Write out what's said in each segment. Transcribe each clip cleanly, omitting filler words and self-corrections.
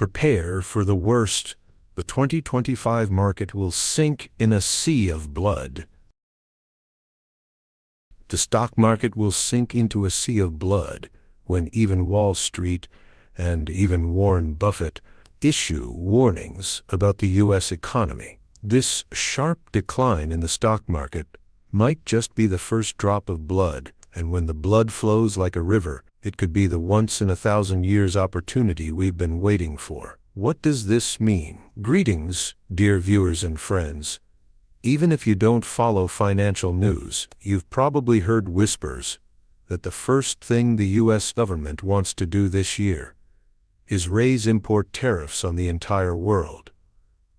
Prepare for the worst. The 2025 market will sink in a sea of blood. The stock market will sink into a sea of blood when even Wall Street and even Warren Buffett issue warnings about the U.S. economy. This sharp decline in the stock market might just be the first drop of blood, and when the blood flows like a river, it could be the once-in-a-thousand-years opportunity we've been waiting for. What does this mean? Greetings, dear viewers and friends. Even if you don't follow financial news, you've probably heard whispers that the first thing the U.S. government wants to do this year is raise import tariffs on the entire world.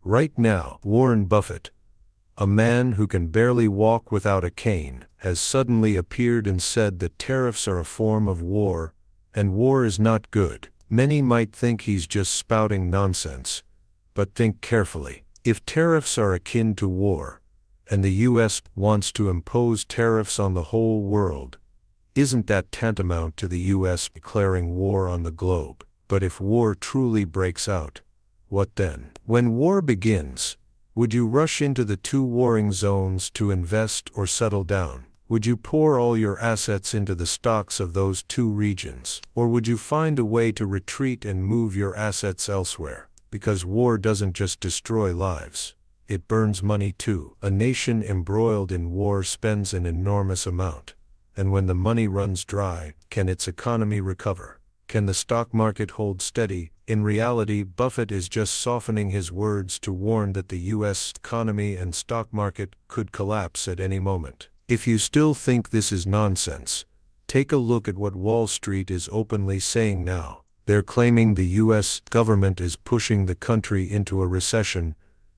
Right now, Warren Buffett, a man who can barely walk without a cane, has suddenly appeared and said that tariffs are a form of war, and war is not good. Many might think he's just spouting nonsense, but think carefully. If tariffs are akin to war, and the U.S. wants to impose tariffs on the whole world, isn't that tantamount to the U.S. declaring war on the globe? But if war truly breaks out, what then? When war begins, would you rush into the two warring zones to invest or settle down? Would you pour all your assets into the stocks of those two regions? Or would you find a way to retreat and move your assets elsewhere? Because war doesn't just destroy lives, it burns money too. A nation embroiled in war spends an enormous amount. And when the money runs dry, can its economy recover? Can the stock market hold steady? In reality, Buffett is just softening his words to warn that the U.S. economy and stock market could collapse at any moment. If you still think this is nonsense, take a look at what Wall Street is openly saying now. They're claiming the U.S. government is pushing the country into a recession,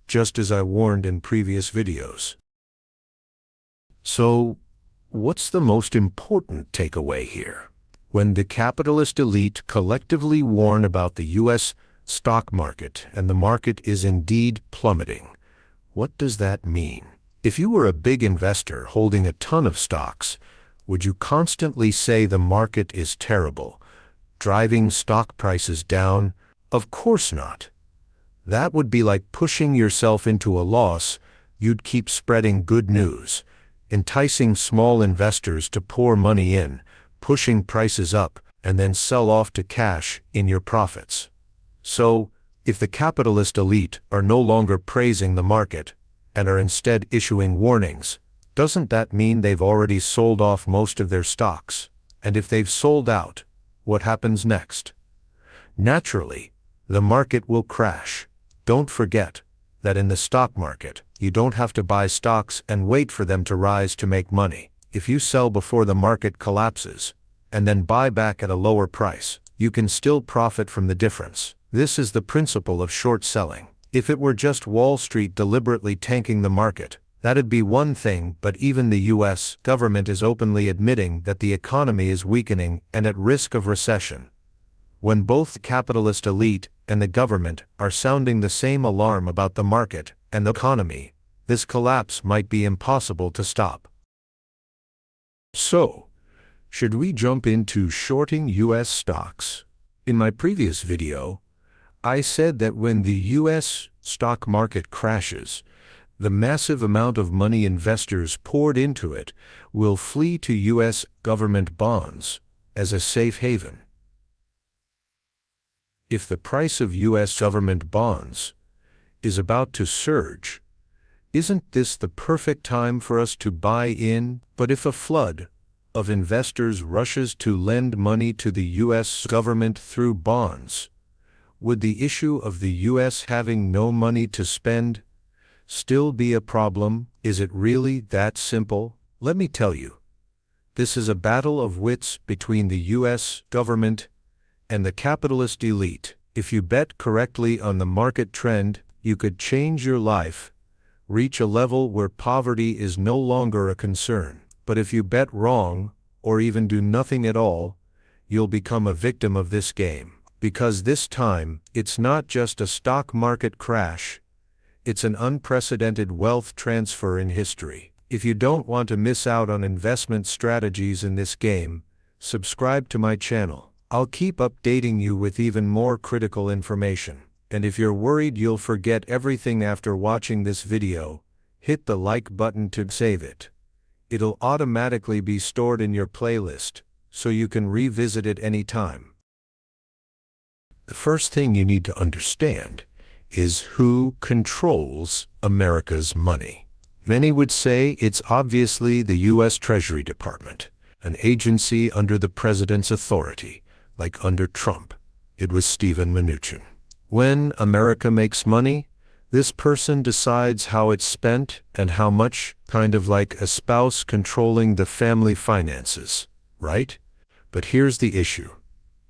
just as I warned in previous videos. So, what's the most important takeaway here? When the capitalist elite collectively warn about the U.S. stock market and the market is indeed plummeting, what does that mean? If you were a big investor holding a ton of stocks, would you constantly say the market is terrible, driving stock prices down? Of course not. That would be like pushing yourself into a loss. You'd keep spreading good news, enticing small investors to pour money in, pushing prices up, and then sell off to cash in your profits. So, if the capitalist elite are no longer praising the market, and are instead issuing warnings, doesn't that mean they've already sold off most of their stocks? And if they've sold out, what happens next? Naturally, the market will crash. Don't forget that in the stock market, you don't have to buy stocks and wait for them to rise to make money. If you sell before the market collapses, and then buy back at a lower price, you can still profit from the difference. This is the principle of short selling. If it were just Wall Street deliberately tanking the market, that'd be one thing, but even the U.S. government is openly admitting that the economy is weakening and at risk of recession. When both the capitalist elite and the government are sounding the same alarm about the market and the economy, this collapse might be impossible to stop. So, should we jump into shorting U.S. stocks? In my previous video, I said that when the U.S. stock market crashes, the massive amount of money investors poured into it will flee to U.S. government bonds as a safe haven. If the price of U.S. government bonds is about to surge, isn't this the perfect time for us to buy in? But if a flood of investors rushes to lend money to the U.S. government through bonds, would the issue of the U.S. having no money to spend still be a problem? Is it really that simple? Let me tell you. This is a battle of wits between the U.S. government and the capitalist elite. If you bet correctly on the market trend, you could change your life, reach a level where poverty is no longer a concern. But if you bet wrong, or even do nothing at all, you'll become a victim of this game. Because this time, it's not just a stock market crash, it's an unprecedented wealth transfer in history. If you don't want to miss out on investment strategies in this game, subscribe to my channel. I'll keep updating you with even more critical information. And if you're worried you'll forget everything after watching this video, hit the like button to save it. It'll automatically be stored in your playlist, so you can revisit it anytime. The first thing you need to understand is who controls America's money. Many would say it's obviously the U.S. Treasury Department, an agency under the president's authority, like under Trump. It was Steven Mnuchin. When America makes money, this person decides how it's spent and how much, kind of like a spouse controlling the family finances, right? But here's the issue.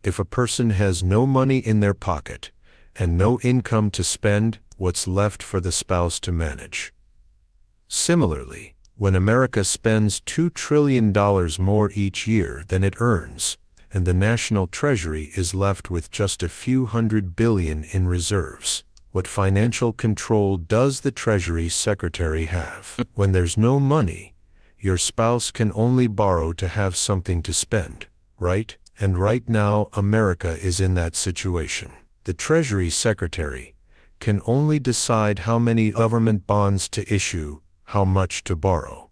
If a person has no money in their pocket and no income to spend, what's left for the spouse to manage? Similarly, when America spends $2 trillion more each year than it earns, and the national treasury is left with just a few $100 billion in reserves, what financial control does the Treasury Secretary have? When there's no money, your spouse can only borrow to have something to spend, right? And right now, America is in that situation. The Treasury Secretary can only decide how many government bonds to issue, how much to borrow.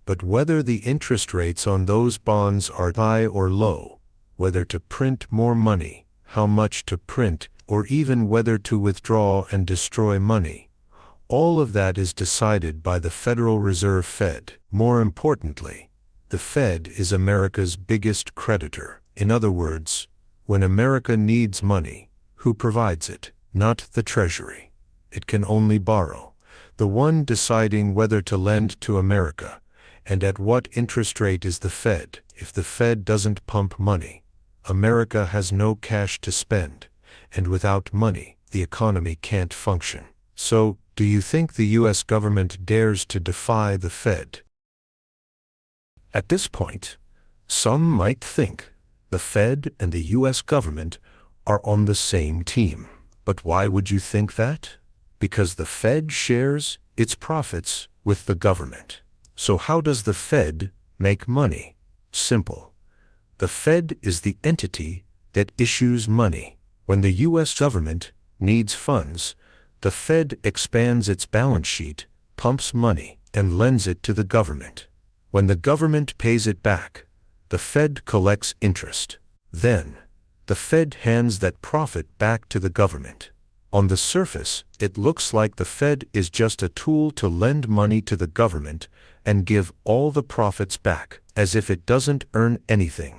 But whether the interest rates on those bonds are high or low, whether to print more money, how much to print, or even whether to withdraw and destroy money, all of that is decided by the Federal Reserve Fed. More importantly, the Fed is America's biggest creditor. In other words, when America needs money, who provides it? Not the Treasury. It can only borrow. The one deciding whether to lend to America and at what interest rate is the Fed. If the Fed doesn't pump money, America has no cash to spend, and without money, the economy can't function. So, do you think the U.S. government dares to defy the Fed? At this point, some might think the Fed and the U.S. government are on the same team. But why would you think that? Because the Fed shares its profits with the government. So how does the Fed make money? Simple. The Fed is the entity that issues money. When the U.S. government needs funds, the Fed expands its balance sheet, pumps money, and lends it to the government. When the government pays it back, the Fed collects interest. Then, the Fed hands that profit back to the government. On the surface, it looks like the Fed is just a tool to lend money to the government and give all the profits back, as if it doesn't earn anything,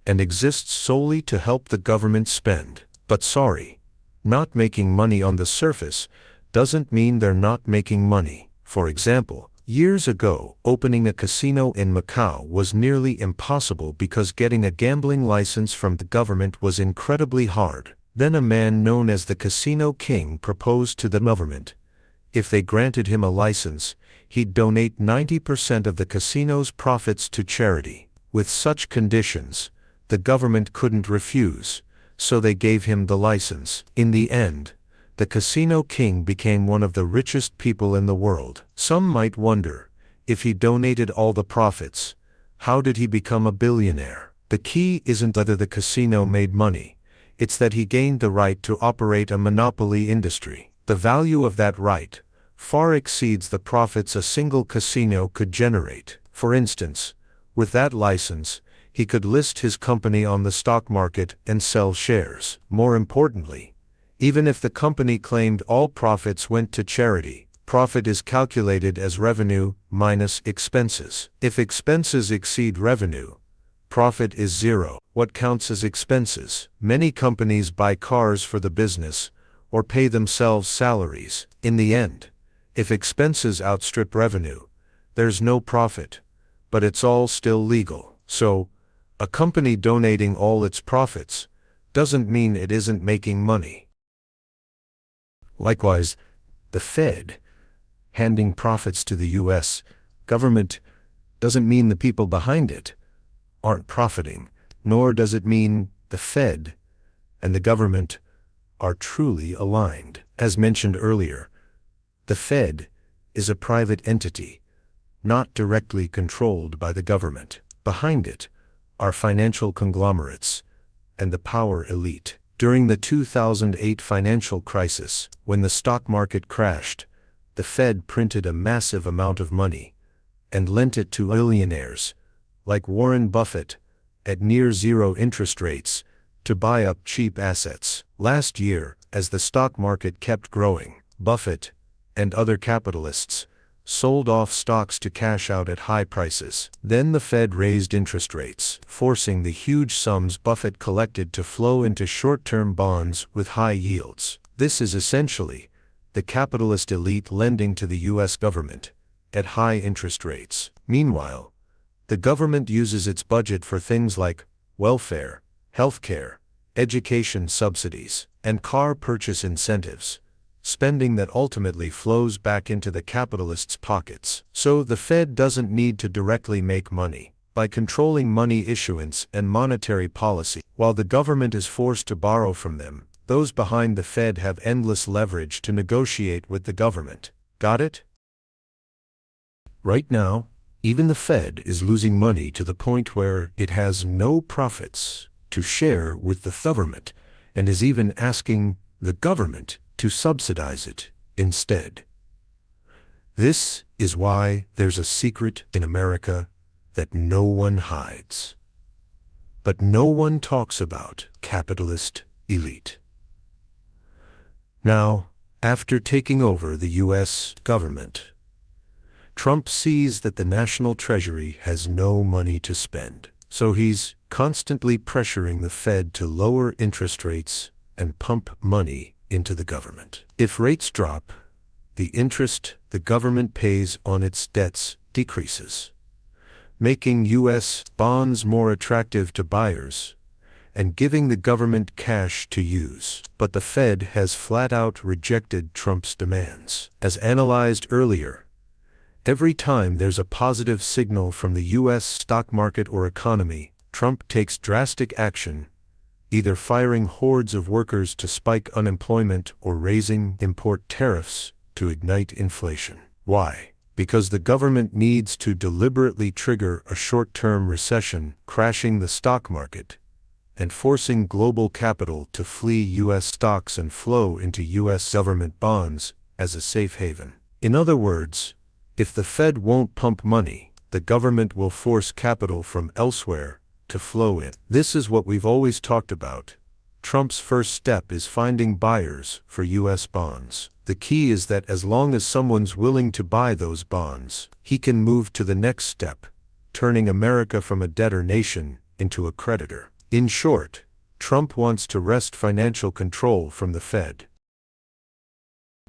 and exists solely to help the government spend. But sorry, not making money on the surface doesn't mean they're not making money. For example, years ago, opening a casino in Macau was nearly impossible because getting a gambling license from the government was incredibly hard. Then a man known as the Casino King proposed to the government. If they granted him a license, he'd donate 90% of the casino's profits to charity. With such conditions, the government couldn't refuse, so they gave him the license. In the end, the Casino King became one of the richest people in the world. Some might wonder, if he donated all the profits, how did he become a billionaire? The key isn't whether the casino made money. It's that he gained the right to operate a monopoly industry. The value of that right far exceeds the profits a single casino could generate. For instance, with that license, he could list his company on the stock market and sell shares. More importantly, even if the company claimed all profits went to charity, profit is calculated as revenue minus expenses. If expenses exceed revenue, profit is zero. What counts as expenses? Many companies buy cars for the business or pay themselves salaries. In the end, if expenses outstrip revenue, there's no profit, but it's all still legal. So, a company donating all its profits doesn't mean it isn't making money. Likewise, the Fed handing profits to the U.S. government doesn't mean the people behind it aren't profiting, nor does it mean the Fed and the government are truly aligned. As mentioned earlier, the Fed is a private entity, not directly controlled by the government. Behind it are financial conglomerates, and the power elite. During the 2008 financial crisis, when the stock market crashed, the Fed printed a massive amount of money and lent it to millionaires, like Warren Buffett, at near zero interest rates, to buy up cheap assets. Last year, as the stock market kept growing, Buffett and other capitalists sold off stocks to cash out at high prices. Then the Fed raised interest rates, forcing the huge sums Buffett collected to flow into short-term bonds with high yields. This is essentially the capitalist elite lending to the U.S. government at high interest rates. Meanwhile, the government uses its budget for things like welfare, healthcare, education subsidies, and car purchase incentives, spending that ultimately flows back into the capitalists' pockets. So the Fed doesn't need to directly make money by controlling money issuance and monetary policy. While the government is forced to borrow from them, those behind the Fed have endless leverage to negotiate with the government. Got it? Right now, even the Fed is losing money to the point where it has no profits to share with the government, and is even asking the government to subsidize it instead. This is why there's a secret in America that no one hides. But no one talks about capitalist elite. Now, after taking over the U.S. government, Trump sees that the national treasury has no money to spend, so he's constantly pressuring the Fed to lower interest rates and pump money into the government. If rates drop, the interest the government pays on its debts decreases, making U.S. bonds more attractive to buyers and giving the government cash to use. But the Fed has flat out rejected Trump's demands. As analyzed earlier, every time there's a positive signal from the U.S. stock market or economy, Trump takes drastic action, either firing hordes of workers to spike unemployment or raising import tariffs to ignite inflation. Why? Because the government needs to deliberately trigger a short-term recession, crashing the stock market and forcing global capital to flee U.S. stocks and flow into U.S. government bonds as a safe haven. In other words, if the Fed won't pump money, the government will force capital from elsewhere to flow in. This is what we've always talked about. Trump's first step is finding buyers for U.S. bonds. The key is that as long as someone's willing to buy those bonds, he can move to the next step, turning America from a debtor nation into a creditor. In short, Trump wants to wrest financial control from the Fed.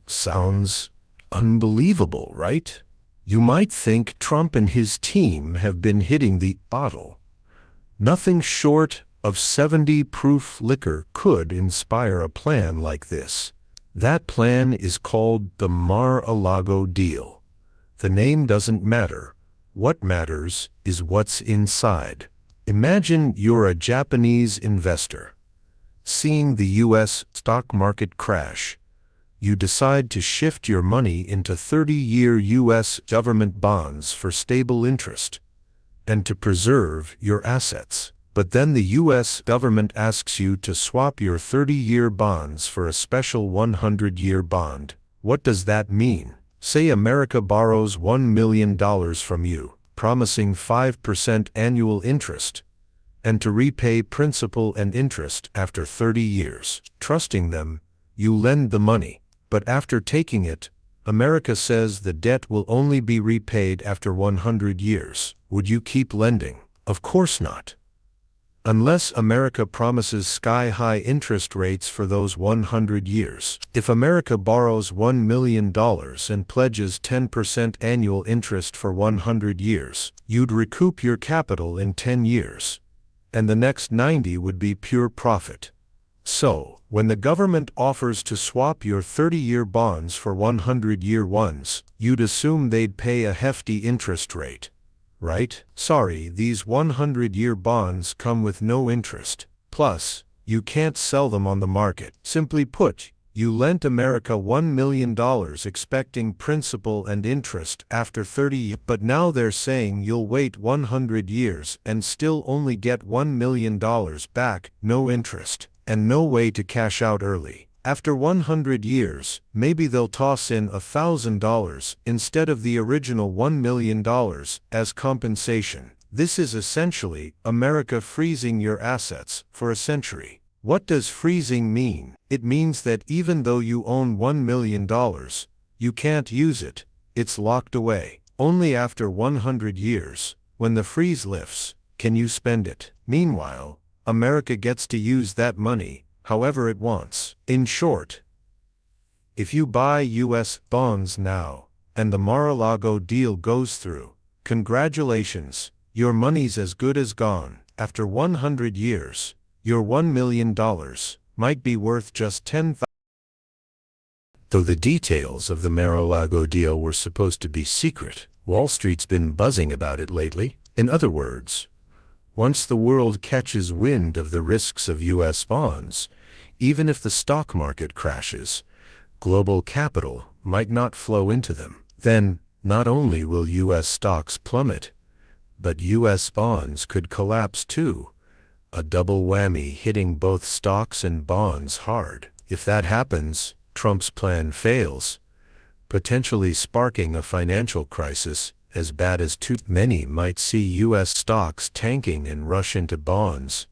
Sounds unbelievable, right? You might think Trump and his team have been hitting the bottle. Nothing short of 70-proof liquor could inspire a plan like this. That plan is called the Mar-a-Lago deal. The name doesn't matter. What matters is what's inside. Imagine you're a Japanese investor. Seeing the U.S. stock market crash, you decide to shift your money into 30-year U.S. government bonds for stable interest and to preserve your assets. But then the U.S. government asks you to swap your 30-year bonds for a special 100-year bond. What does that mean? Say America borrows $1 million from you, promising 5% annual interest, and to repay principal and interest after 30 years. Trusting them, you lend the money. But after taking it, America says the debt will only be repaid after 100 years. Would you keep lending? Of course not. Unless America promises sky-high interest rates for those 100 years. If America borrows $1 million and pledges 10% annual interest for 100 years, you'd recoup your capital in 10 years, and the next 90 would be pure profit. So, when the government offers to swap your 30-year bonds for 100-year ones, you'd assume they'd pay a hefty interest rate. Right? Sorry, these 100-year bonds come with no interest. Plus, you can't sell them on the market. Simply put, You lent America $1 million expecting principal and interest after 30 years, but now they're saying you'll wait 100 years and still only get $1 million back, no interest, and no way to cash out early. After 100 years, maybe they'll toss in $1,000 instead of the original $1 million as compensation. This is essentially America freezing your assets for a century. What does freezing mean? It means that even though you own $1 million, you can't use it. It's locked away. Only after 100 years, when the freeze lifts, can you spend it. Meanwhile, America gets to use that money however it wants. In short, if you buy U.S. bonds now, and the Mar-a-Lago deal goes through, congratulations, your money's as good as gone. After 100 years, your $1 million might be worth just $10,000. Though the details of the Mar-a-Lago deal were supposed to be secret, Wall Street's been buzzing about it lately. In other words, once the world catches wind of the risks of U.S. bonds, even if the stock market crashes, global capital might not flow into them. Then, not only will U.S. stocks plummet, but U.S. bonds could collapse too. A double whammy hitting both stocks and bonds hard. If that happens, Trump's plan fails, potentially sparking a financial crisis as bad as too many might see U.S. stocks tanking and rush into bonds,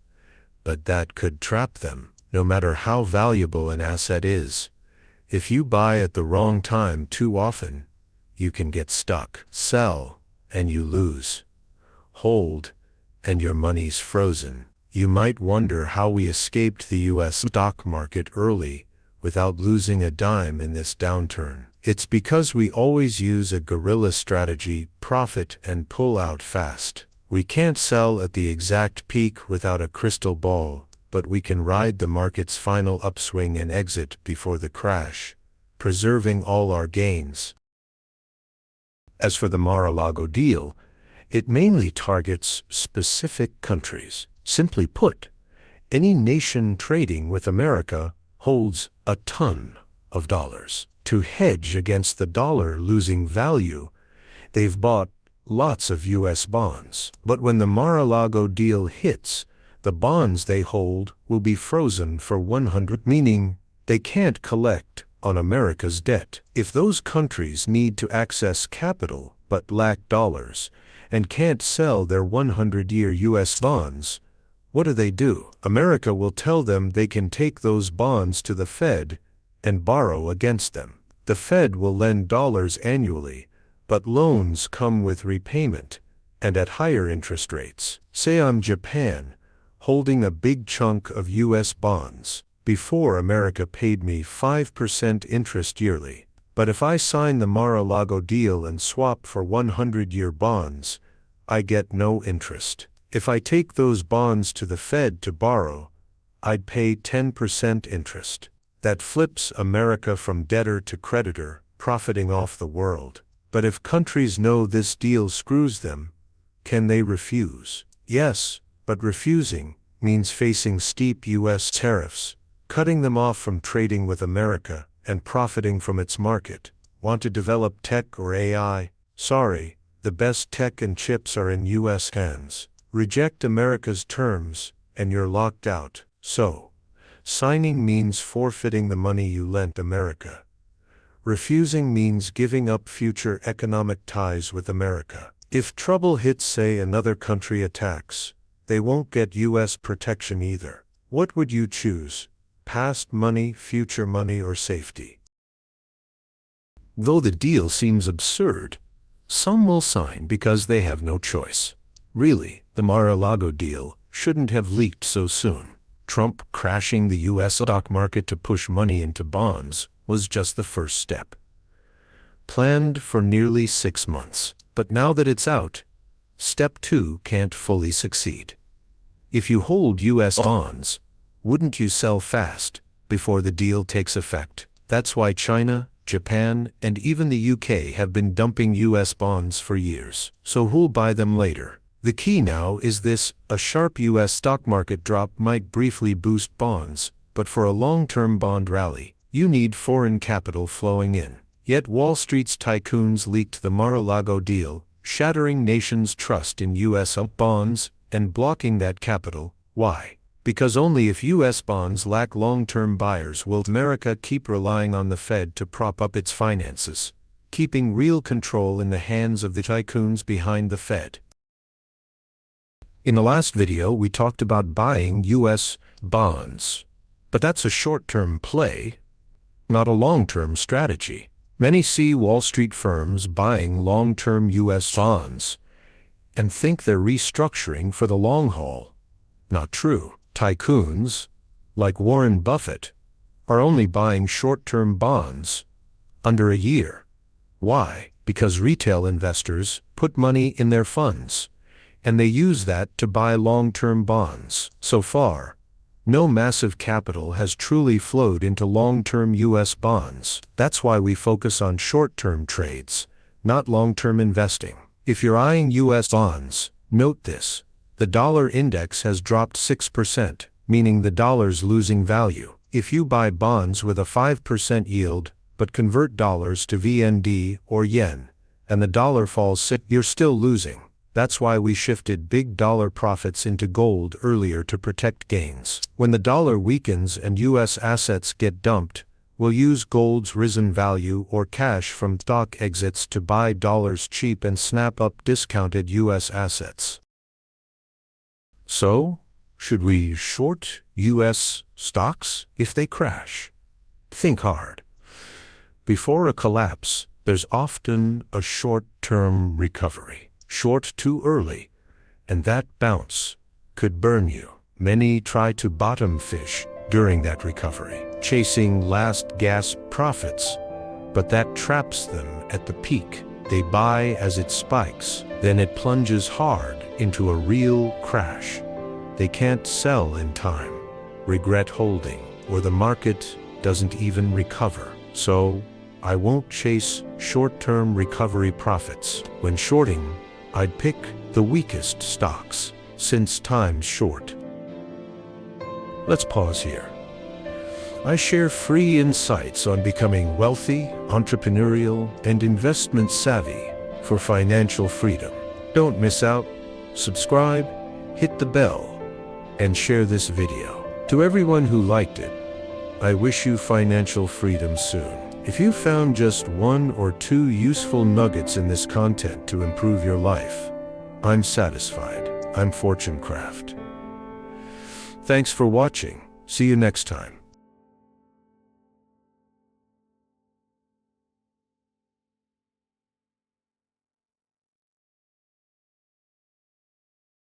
but that could trap them. No matter how valuable an asset is, if you buy at the wrong time too often, you can get stuck. Sell, and you lose. Hold, and your money's frozen. You might wonder how we escaped the U.S. stock market early without losing a dime in this downturn. It's because we always use a guerrilla strategy, profit and pull out fast. We can't sell at the exact peak without a crystal ball, but we can ride the market's final upswing and exit before the crash, preserving all our gains. As for the Mar-a-Lago deal, it mainly targets specific countries. Simply put, any nation trading with America holds a ton of dollars. To hedge against the dollar losing value, they've bought lots of U.S. bonds. But when the Mar-a-Lago deal hits, the bonds they hold will be frozen for 100, meaning they can't collect on America's debt. If those countries need to access capital but lack dollars and can't sell their 100-year U.S. bonds, what do? America will tell them they can take those bonds to the Fed and borrow against them. The Fed will lend dollars annually, but loans come with repayment and at higher interest rates. Say I'm Japan, holding a big chunk of U.S. bonds. Before, America paid me 5% interest yearly. But if I sign the Mar-a-Lago deal and swap for 100-year bonds, I get no interest. If I take those bonds to the Fed to borrow, I'd pay 10% interest. That flips America from debtor to creditor, profiting off the world. But if countries know this deal screws them, can they refuse? Yes, but refusing means facing steep U.S. tariffs, cutting them off from trading with America and profiting from its market. Want to develop tech or AI? Sorry, the best tech and chips are in U.S. hands. Reject America's terms, and you're locked out. So, signing means forfeiting the money you lent America. Refusing means giving up future economic ties with America. If trouble hits, say another country attacks, they won't get U.S. protection either. What would you choose? Past money, future money, or safety? Though the deal seems absurd, some will sign because they have no choice. Really, the Mar-a-Lago deal shouldn't have leaked so soon. Trump crashing the U.S. stock market to push money into bonds was just the first step. Planned for nearly 6 months. But now that it's out, step 2 can't fully succeed. If you hold U.S. bonds, wouldn't you sell fast before the deal takes effect? That's why China, Japan, and even the UK have been dumping U.S. bonds for years. So who'll buy them later? The key now is this: a sharp U.S. stock market drop might briefly boost bonds, but for a long-term bond rally, you need foreign capital flowing in. Yet Wall Street's tycoons leaked the Mar-a-Lago deal, shattering nations' trust in U.S. bonds and blocking that capital. Why? Because only if U.S. bonds lack long-term buyers will America keep relying on the Fed to prop up its finances, keeping real control in the hands of the tycoons behind the Fed. In the last video, we talked about buying U.S. bonds. But that's a short-term play, not a long-term strategy. Many see Wall Street firms buying long-term U.S. bonds and think they're restructuring for the long haul. Not true. Tycoons, like Warren Buffett, are only buying short-term bonds under a year. Why? Because retail investors put money in their funds, and they use that to buy long-term bonds. So far, no massive capital has truly flowed into long-term U.S. bonds. That's why we focus on short-term trades, not long-term investing. If you're eyeing U.S. bonds, note this. The dollar index has dropped 6%, meaning the dollar's losing value. If you buy bonds with a 5% yield, but convert dollars to VND or yen, and the dollar falls 6%, you're still losing. That's why we shifted big dollar profits into gold earlier to protect gains. When the dollar weakens and U.S. assets get dumped, we'll use gold's risen value or cash from stock exits to buy dollars cheap and snap up discounted U.S. assets. So, should we short U.S. stocks if they crash? Think hard. Before a collapse, there's often a short-term recovery. Short too early, and that bounce could burn you. Many try to bottom fish during that recovery, chasing last gasp profits, but that traps them at the peak. They buy as it spikes, then it plunges hard into a real crash. They can't sell in time, regret holding, or the market doesn't even recover. So, I won't chase short-term recovery profits. When shorting, I'd pick the weakest stocks, since time's short. Let's pause here. I share free insights on becoming wealthy, entrepreneurial, and investment savvy for financial freedom. Don't miss out. Subscribe, hit the bell, and share this video. To everyone who liked it, I wish you financial freedom soon. If you found just one or two useful nuggets in this content to improve your life, I'm satisfied. I'm FortuneCraft. Thanks for watching. See you next time.